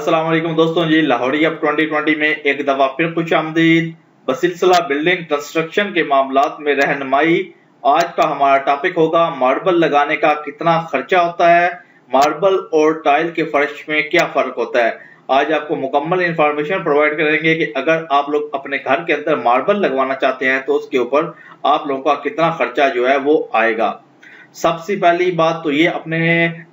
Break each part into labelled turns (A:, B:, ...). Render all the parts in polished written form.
A: अस्सलाम वालेकुम दोस्तों जी, लाहौरी अब 2020 में एक दफा फिर खुशामदीद। बसिलसिला बिल्डिंग कंस्ट्रक्शन के मामलात में रहनुमाई। आज का हमारा टॉपिक होगा मार्बल लगाने का कितना खर्चा होता है, मार्बल और टाइल के फर्श में क्या फर्क होता है। आज आपको मुकम्मल इंफॉर्मेशन प्रोवाइड करेंगे कि अगर आप लोग अपने घर के अंदर मार्बल लगवाना चाहते हैं तो उसके ऊपर आप लोगों का कितना खर्चा जो है वो आएगा। सबसे पहली बात तो ये अपने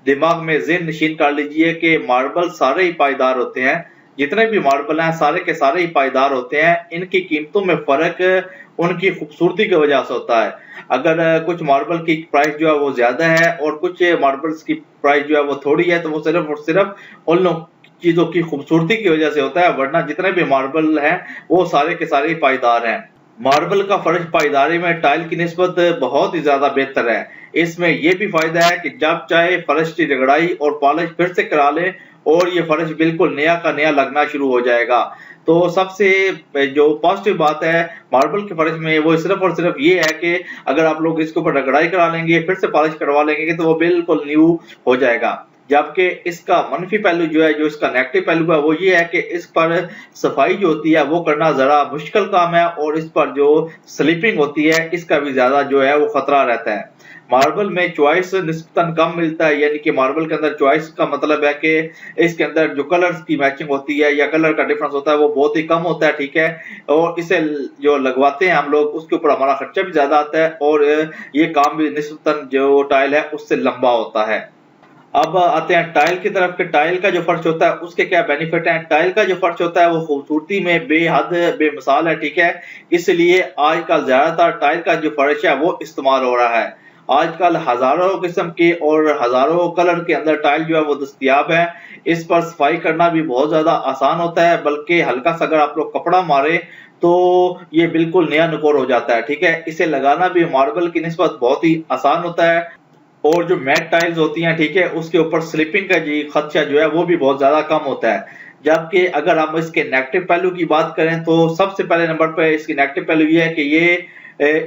A: दिमाग में ज़हन नशीन कर लीजिए कि मार्बल सारे ही पायदार होते हैं। जितने भी मार्बल हैं सारे के सारे ही पायदार होते हैं। इनकी कीमतों में फ़र्क उनकी खूबसूरती की वजह से होता है। अगर कुछ मार्बल की प्राइस जो है वो ज़्यादा है और कुछ मार्बल्स की प्राइस जो है वो थोड़ी है, तो वो सिर्फ और सिर्फ उन लोग चीज़ों की खूबसूरती की वजह से होता है, वरना जितने भी मार्बल हैं वो सारे के सारे ही पायदार हैं। मार्बल का फर्श पायदारी में टाइल की निस्बत बहुत ही ज्यादा बेहतर है। इसमें यह भी फायदा है कि जब चाहे फर्श की रगड़ाई और पॉलिश फिर से करा लें और ये फर्श बिल्कुल नया का नया लगना शुरू हो जाएगा। तो सबसे जो पॉजिटिव बात है मार्बल के फर्श में वो सिर्फ और सिर्फ ये है कि अगर आप लोग इसके ऊपर रगड़ाई करा लेंगे फिर से पॉलिश करवा लेंगे तो वो बिल्कुल न्यू हो जाएगा। जबकि इसका मनफी पहलू जो है, जो इसका नेगेटिव पहलू है वो ये है कि इस पर सफाई जो होती है वो करना जरा मुश्किल काम है और इस पर जो स्लिपिंग होती है इसका भी ज्यादा जो है वो खतरा रहता है। मार्बल में चॉइस निस्बतन कम मिलता है, यानी कि मार्बल के अंदर चॉइस का मतलब है कि इसके अंदर जो कलर्स की मैचिंग होती है या कलर का डिफरेंस होता है वो बहुत ही कम होता है, ठीक है। और इसे जो लगवाते हैं हम लोग उसके ऊपर हमारा खर्चा भी ज्यादा आता है और ये काम भी निस्बतन जो टाइल है उससे लंबा होता है। अब आते हैं टाइल की तरफ कि टाइल का जो फर्श होता है उसके क्या बेनिफिट हैं। टाइल का जो फर्श होता है वो खूबसूरती में बेहद बेमिसाल है, ठीक है। इसलिए आजकल ज्यादातर टाइल का जो फर्श है वो इस्तेमाल हो रहा है। आजकल हजारों किस्म के और हजारों कलर के अंदर टाइल जो है वो दस्तयाब है। इस पर सफाई करना भी बहुत ज्यादा आसान होता है, बल्कि हल्का सा अगर आप लोग कपड़ा मारे तो ये बिल्कुल नया नुकोर हो जाता है, ठीक है। इसे लगाना भी मार्बल की निस्बत बहुत ही आसान होता है और जो मैट टाइल्स होती हैं, ठीक है, उसके ऊपर स्लिपिंग का जी खदशा जो है वो भी बहुत ज्यादा कम होता है। जबकि अगर हम इसके नेगेटिव पहलू की बात करें तो सबसे पहले नंबर पे इसकी नेगेटिव पहलू ये है कि ये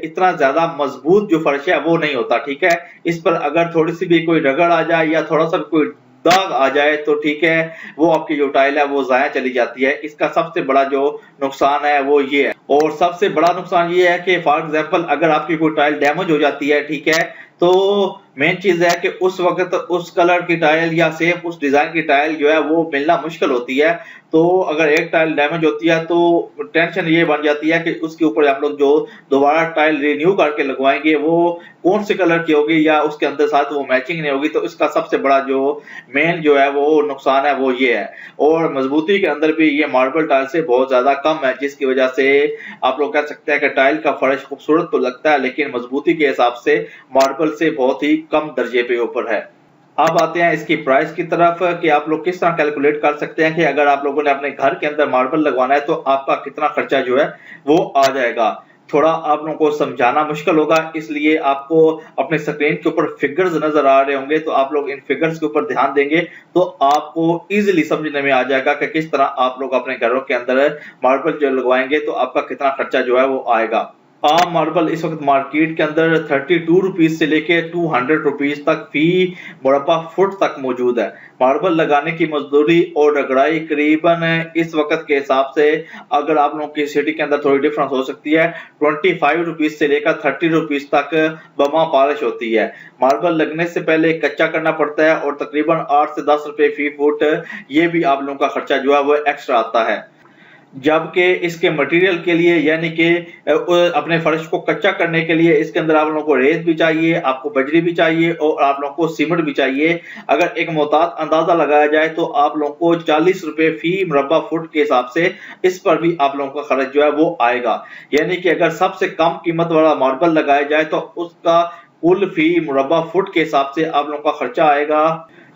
A: इतना ज्यादा मजबूत जो फर्श है वो नहीं होता, ठीक है। इस पर अगर थोड़ी सी भी कोई रगड़ आ जाए या थोड़ा सा भी कोई दाग आ जाए तो ठीक है, वो आपकी जो टाइल है वो जाया चली जाती है। इसका सबसे बड़ा जो नुकसान है वो ये है। और सबसे बड़ा नुकसान ये है कि फॉर एग्जांपल अगर आपकी कोई टाइल डैमेज हो जाती है, ठीक है, तो मेन चीज है कि उस वक्त उस कलर की टाइल या सेम उस डिजाइन की टाइल जो है वो मिलना मुश्किल होती है। तो अगर एक टाइल डैमेज होती है तो टेंशन ये बन जाती है कि उसके ऊपर हम लोग जो दोबारा टाइल रिन्यू करके लगवाएंगे वो कौन से कलर की होगी या उसके अंदर साथ वो मैचिंग नहीं होगी। तो इसका सबसे बड़ा जो मेन जो है वो नुकसान है वो ये है। और मजबूती के अंदर भी ये मार्बल टाइल से बहुत ज्यादा कम है, जिसकी वजह से आप लोग कह सकते हैं कि टाइल का फर्श खूबसूरत तो लगता है लेकिन मजबूती के हिसाब से मार्बल से बहुत ही कम दर्जे पे ऊपर है। अब आते हैं इसकी प्राइस की तरफ कि आप लोग किस तरह कैलकुलेट कर सकते हैं कि अगर आप लोगों ने अपने घर के अंदर मार्बल लगवाना है तो आपका कितना खर्चा जो है वो आ जाएगा। थोड़ा आप लोगों को समझाना मुश्किल होगा, इसलिए आपको अपने स्क्रीन के ऊपर फिगर्स नजर आ रहे होंगे, तो आप लोग इन फिगर्स के ऊपर ध्यान देंगे तो आपको इजीली समझने में आ जाएगा कि किस तरह आप लोग अपने घरों के अंदर मार्बल जो लगवाएंगे तो आपका कितना खर्चा जो है वो आएगा। आम मार्बल इस वक्त मार्केट के अंदर 32 रुपीज से लेके 200 रुपीज तक फी मुरब्बा फुट तक मौजूद है। मार्बल लगाने की मजदूरी और रगड़ाई करीबन इस वक्त के हिसाब से अगर आप लोगों की सिटी के अंदर थोड़ी डिफरेंस हो सकती है, 25 रुपीज से लेकर 30 रुपीज तक बमा पॉलिश होती है। मार्बल लगने से पहले कच्चा करना पड़ता है और तकरीबन 8 से 10 रुपए फी फुट ये भी आप लोगों का खर्चा जो है वो एक्स्ट्रा आता है। जबकि इसके मटेरियल के लिए यानी कि अपने फर्श को कच्चा करने के लिए इसके अंदर आप लोगों को रेत भी चाहिए, आपको बजरी भी चाहिए और आप लोगों को सीमेंट भी चाहिए। अगर एक मोहतात अंदाजा लगाया जाए तो आप लोगों को 40 रुपए फी मुरब्बा फुट के हिसाब से इस पर भी आप लोगों का खर्च जो है वो आएगा। यानी कि अगर सबसे कम कीमत वाला मार्बल लगाया जाए तो उसका कुल फी मुरब्बा फुट के हिसाब से आप लोगों का खर्चा आएगा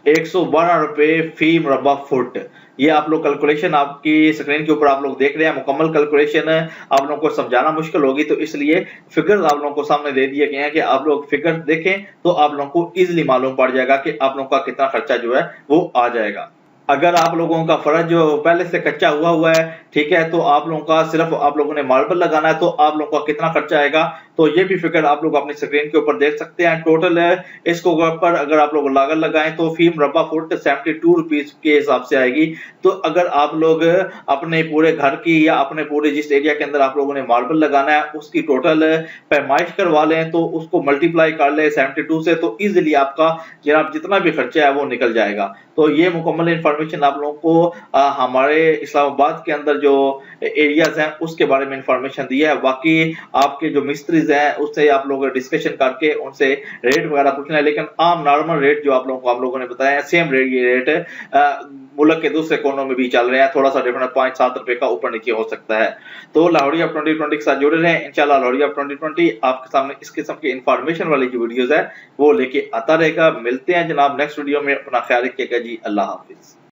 A: 112 रुपए फी मुरब्बा फुट। ये आप लोग कैलकुलेशन आपकी स्क्रीन के ऊपर आप लोग देख रहे हैं, मुकम्मल कैलकुलेशन आप लोगों को समझाना मुश्किल होगी तो इसलिए फिगर्स आप लोगों को सामने दे दिए गए हैं कि आप लोग फिगर्स देखें तो आप लोगों को इजीली मालूम पड़ जाएगा कि आप लोगों का कितना खर्चा जो है वो आ जाएगा। अगर आप लोगों का फर्ज जो पहले से कच्चा हुआ है, ठीक है, तो आप लोगों का सिर्फ आप लोगों ने मार्बल लगाना है, तो आप लोगों का कितना खर्चा आएगा, तो ये भी फिगर आप लोग अपनी स्क्रीन के ऊपर देख सकते हैं। टोटल इसको ऊपर अगर आप लोग लागत लगाएं तो फी मुरब्बा फुट 72 रुपीज के हिसाब से आएगी। तो अगर आप लोग अपने पूरे घर की या अपने पूरे जिस एरिया के अंदर आप लोगों ने मार्बल लगाना है उसकी टोटल पैमाइश करवा लें, तो उसको मल्टीप्लाई कर ले 72 से, तो इजीली आपका जनाब जितना भी खर्चा है वो निकल जाएगा। तो ये मुकम्मल इंफॉर्मेशन आप लोगों को हमारे इस्लामाबाद के अंदर जो एरियाज हैं उसके बारे में इंफॉर्मेशन दी है। बाकी आपके जो मिस्त्रीज हैं उससे आप लोग डिस्कशन करके उनसे रेट वगैरह पूछना है, लेकिन आम नॉर्मल रेट जो आप लोगों ने बताया सेम रेट, ये रेट मुल्क के दूसरे कोनों में भी चल रहे हैं, थोड़ा सा डिफरेंट 5-7 रुपए का ऊपर नीचे हो सकता है। तो लाहौरी ऑफ 2020 के साथ जुड़े रहें, इंशाल्लाह लाहौरी ऑफ 2020 आपके सामने इस किस्म की इंफॉर्मेशन वाली जो वीडियोस है वो लेके आता रहेगा। मिलते हैं जनाब नेक्स्ट वीडियो में, अपना ख्याल रखिएगा जी, अल्लाह हाफिज।